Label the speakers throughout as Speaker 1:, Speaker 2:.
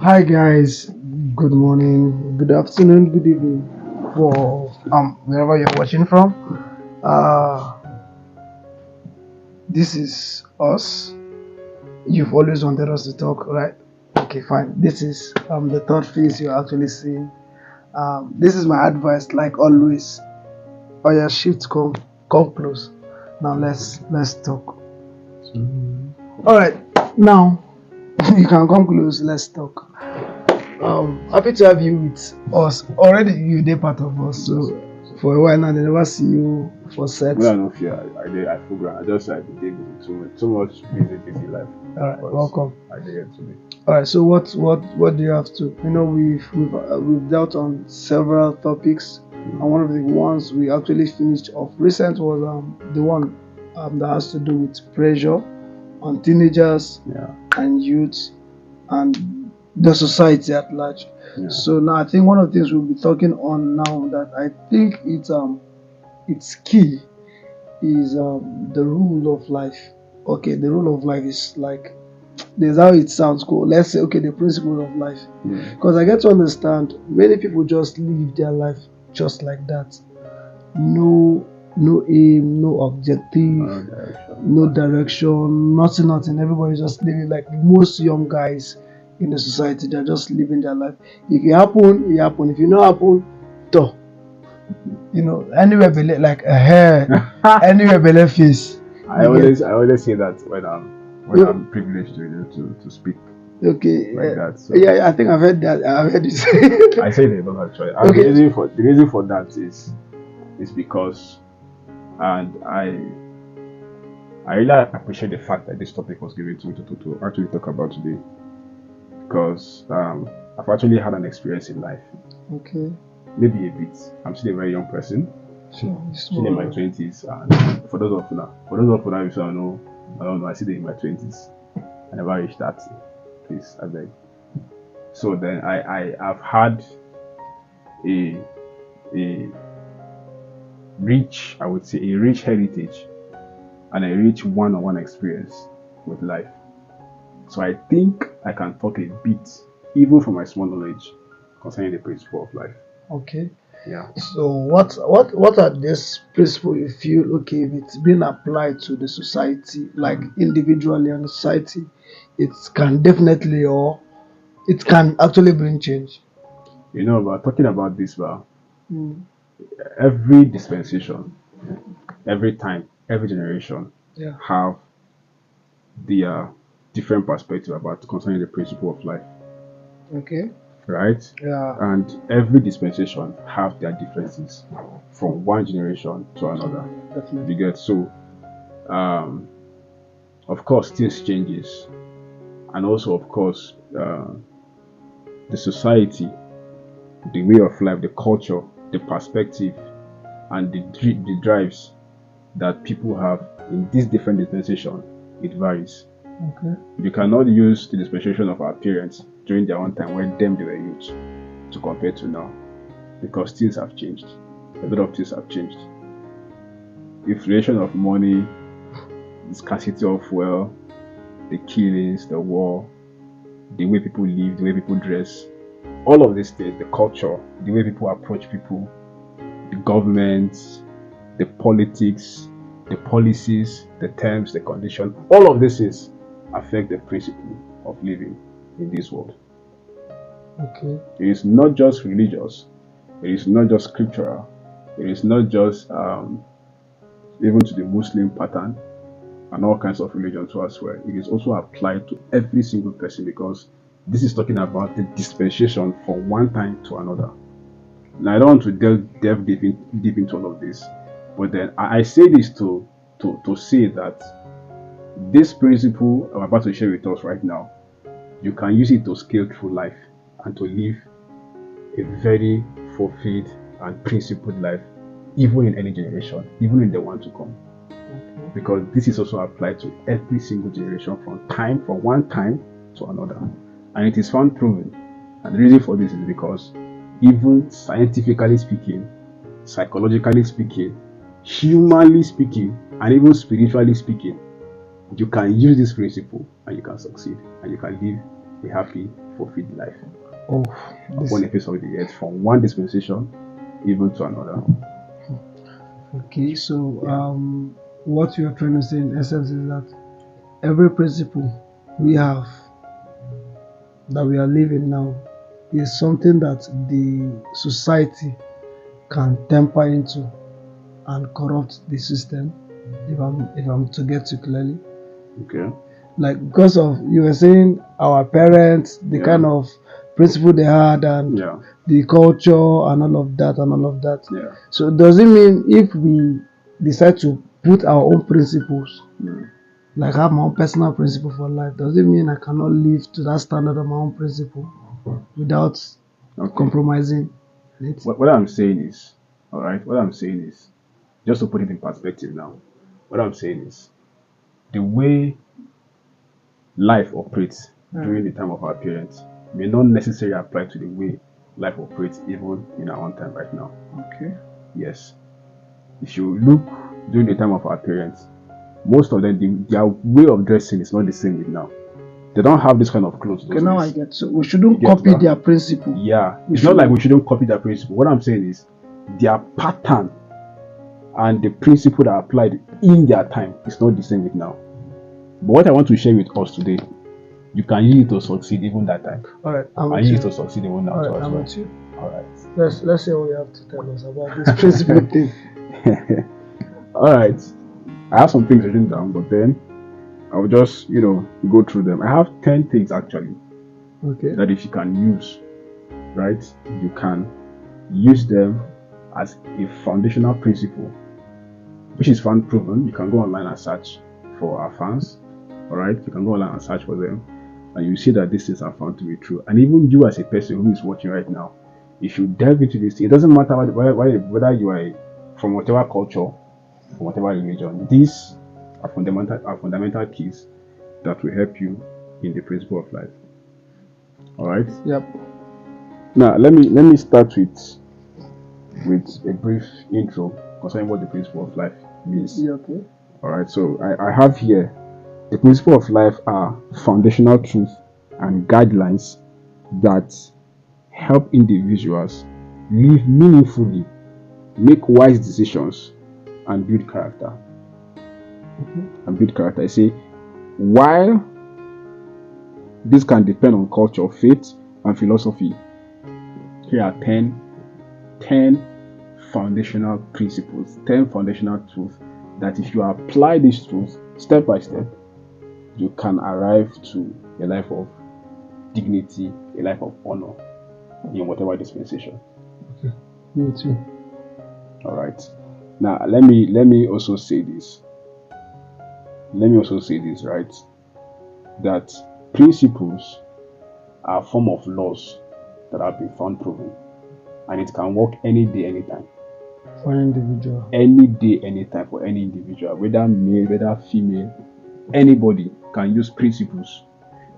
Speaker 1: Hi guys, good morning, good afternoon, good evening for wherever you're watching from. Uh this is us. You've always wanted us to talk, right? Okay, fine. This is the third phase you're actually seeing. This is my advice, like always. Oh yeah, shift come close. Now let's talk. Alright, now you can come close, let's talk. Happy to have you with us. Already you did part of us, so for a while now they never see you for sex.
Speaker 2: Well, I don't fear. I program. I just like the day busy too much busy life.
Speaker 1: Alright, welcome.
Speaker 2: I did it today.
Speaker 1: Alright, so what do you have to? We've dealt on several topics, and one of the ones we actually finished off recent was the one that has to do with pressure on teenagers and youth and the society at large.
Speaker 2: Yeah.
Speaker 1: So now I think one of the things we'll be talking on now that I think it's key is the rule of life. Okay, the rule of life is like there's how it sounds cool. Let's say the principle of life. Because I get to understand many people just live their life just like that. No aim, no objective, no direction, nothing. Everybody just living like most young guys in the society. They're just living their life. If it happen, it happen. If it not happen, to anywhere belle like a hair, anywhere belle face.
Speaker 2: I always say that when I'm privileged to speak.
Speaker 1: Okay.
Speaker 2: Like that. So.
Speaker 1: Yeah, I think I've heard that. I've heard this.
Speaker 2: I say they don't actually. Okay. The reason for that is because, and I really appreciate the fact that this topic was given to me to actually talk about today, because I've actually had an experience in life.
Speaker 1: Okay.
Speaker 2: Maybe a bit. I'm still a very young person.
Speaker 1: Sure.
Speaker 2: Still in my 20s, and for those of you now, if you know, I don't know. I still in my 20s. I never reached 30. Please, I beg. So then I have had a rich, I would say, a rich heritage and a rich one-on-one experience with life. So I think I can talk a bit, even from my small knowledge, concerning the principle of life.
Speaker 1: Okay.
Speaker 2: Yeah.
Speaker 1: So what are these principles you feel okay if it's being applied to the society, like individually and the society, it can definitely or it can actually bring change?
Speaker 2: But talking about this, every dispensation, every time, every generation have their different perspective about concerning the principle of life.
Speaker 1: Okay.
Speaker 2: Right?
Speaker 1: Yeah.
Speaker 2: And every dispensation have their differences from one generation to another.
Speaker 1: Definitely.
Speaker 2: You get so of course things changes, and also of course the society, the way of life, the culture, the perspective, and the drives that people have in this different dispensation, it varies.
Speaker 1: Okay.
Speaker 2: You cannot use the dispensation of our parents during their own time when they were youth to compare to now, because things have changed. A lot of things have changed. Inflation of money, the scarcity of fuel, the killings, the war, the way people live, the way people dress, all of these things, the culture, the way people approach people, the government, the politics, the policies, the terms, the condition, all of this is affect the principle of living in this world.
Speaker 1: Okay.
Speaker 2: It is not just religious, it is not just scriptural, it is not just even to the Muslim pattern and all kinds of religions as well. It is also applied to every single person, because this is talking about the dispensation from one time to another. Now I don't want to delve deep into all of this, but then I say this to say that this principle I'm about to share with us right now, you can use it to scale through life and to live a very fulfilled and principled life, even in any generation, even in the one to come. Okay. Because this is also applied to every single generation from one time to another. And it is found proven. And the reason for this is because even scientifically speaking, psychologically speaking, humanly speaking, and even spiritually speaking, you can use this principle and you can succeed and you can live a happy, fulfilled life
Speaker 1: Oh,
Speaker 2: upon the face of the earth, from one dispensation even to another.
Speaker 1: okay. So,
Speaker 2: Yeah.
Speaker 1: what you are trying to say in essence is that every principle we have that we are living now is something that the society can temper into and corrupt the system. If I'm to get you clearly,
Speaker 2: Okay.
Speaker 1: like because of you were saying our parents, the
Speaker 2: Yeah.
Speaker 1: kind of principle they had, and
Speaker 2: Yeah.
Speaker 1: the culture and all of that and all of that.
Speaker 2: Yeah.
Speaker 1: So does it mean if we decide to put our own principles, like have my own personal principle for life, does it mean I cannot live to that standard of my own principle without
Speaker 2: Okay.
Speaker 1: compromising it?
Speaker 2: What I'm saying is, all right. What I'm saying is, just to put it in perspective now, what I'm saying is, the way life operates during the time of our parents may not necessarily apply to the way life operates even in our own time right now.
Speaker 1: Okay.
Speaker 2: Yes. If you look during the time of our parents, most of them, their way of dressing is not the same with now. They don't have this kind of clothes.
Speaker 1: Okay, now I
Speaker 2: days.
Speaker 1: get. So we shouldn't
Speaker 2: You get
Speaker 1: copy
Speaker 2: that?
Speaker 1: their principle.
Speaker 2: Yeah. It's not like we shouldn't copy their principle. What I'm saying is, their pattern and the principle that applied in their time is not the same with now. But what I want to share with us today, you can use it to succeed even that time.
Speaker 1: All right, I'm
Speaker 2: And
Speaker 1: with
Speaker 2: use
Speaker 1: you.
Speaker 2: it to succeed even now
Speaker 1: All
Speaker 2: too
Speaker 1: right,
Speaker 2: as
Speaker 1: I'm
Speaker 2: well.
Speaker 1: with you.
Speaker 2: All right.
Speaker 1: Let's see what you have to tell us about this principle thing.
Speaker 2: All right. I have some things written down, but then I'll just go through them. I have 10 things actually
Speaker 1: Okay.
Speaker 2: that if you can use, right, you can use them as a foundational principle, which is fan proven. You can go online and search for our fans. All right, you can go online and search for them, and you see that these things are found to be true. And even you, as a person who is watching right now, if you delve into this, it doesn't matter whether you are from whatever culture, from whatever religion. These are fundamental keys that will help you in the principle of life. All right.
Speaker 1: Yep.
Speaker 2: Now let me start with a brief intro concerning what the principle of life means.
Speaker 1: Yeah, okay.
Speaker 2: All right. So I have here the principle of life are foundational truths and guidelines that help individuals live meaningfully, make wise decisions, and build character. I say, while this can depend on culture, faith, and philosophy, here are 10 foundational principles, 10 foundational truths that if you apply these truths step by step, you can arrive to a life of dignity, a life of honor in whatever dispensation.
Speaker 1: Okay. Me too.
Speaker 2: All right. Now let me also say this. Right? That principles are a form of laws that have been found proven, and it can work any day, anytime.
Speaker 1: For an individual.
Speaker 2: Any day, anytime, for any individual, whether male, whether female, anybody can use principles.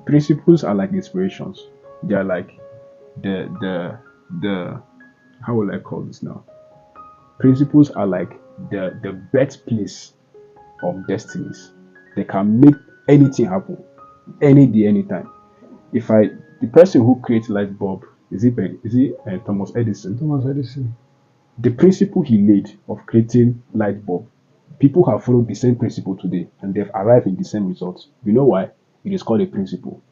Speaker 2: Principles are like inspirations. They are like the how will I call this now? Principles are like the birthplace of destinies. They can make anything happen, any day, anytime. The person who creates light bulb, is it Thomas Edison?
Speaker 1: Thomas Edison.
Speaker 2: The principle he laid of creating light bulb, people have followed the same principle today, and they've arrived in the same results. You know why? It is called a principle.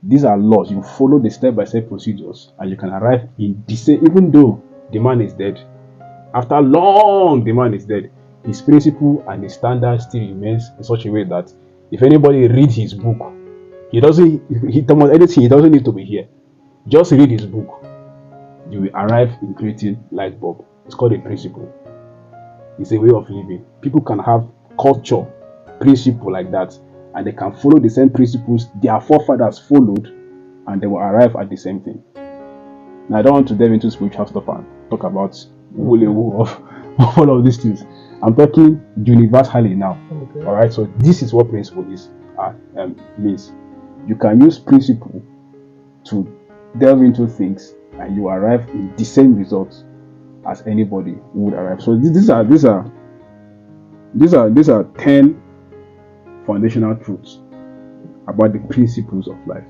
Speaker 2: These are laws. You follow the step-by-step procedures, and you can arrive in the same. Even though the man is dead, after long, the man is dead, his principle and his standard still remains in such a way that if anybody reads his book, Thomas Edison, he doesn't need to be here. Just read his book. You will arrive in creating light bulb. It's called a principle. It's a way of living. People can have culture, principle like that, and they can follow the same principles their forefathers followed, and they will arrive at the same thing. Now, I don't want to delve into spiritual stuff and talk about woo of all of these things. I'm talking universally now.
Speaker 1: Okay.
Speaker 2: All right. So this is what principle means. You can use principle to delve into things, and you arrive in the same results as anybody would arrive. So these are 10 foundational truths about the principles of life.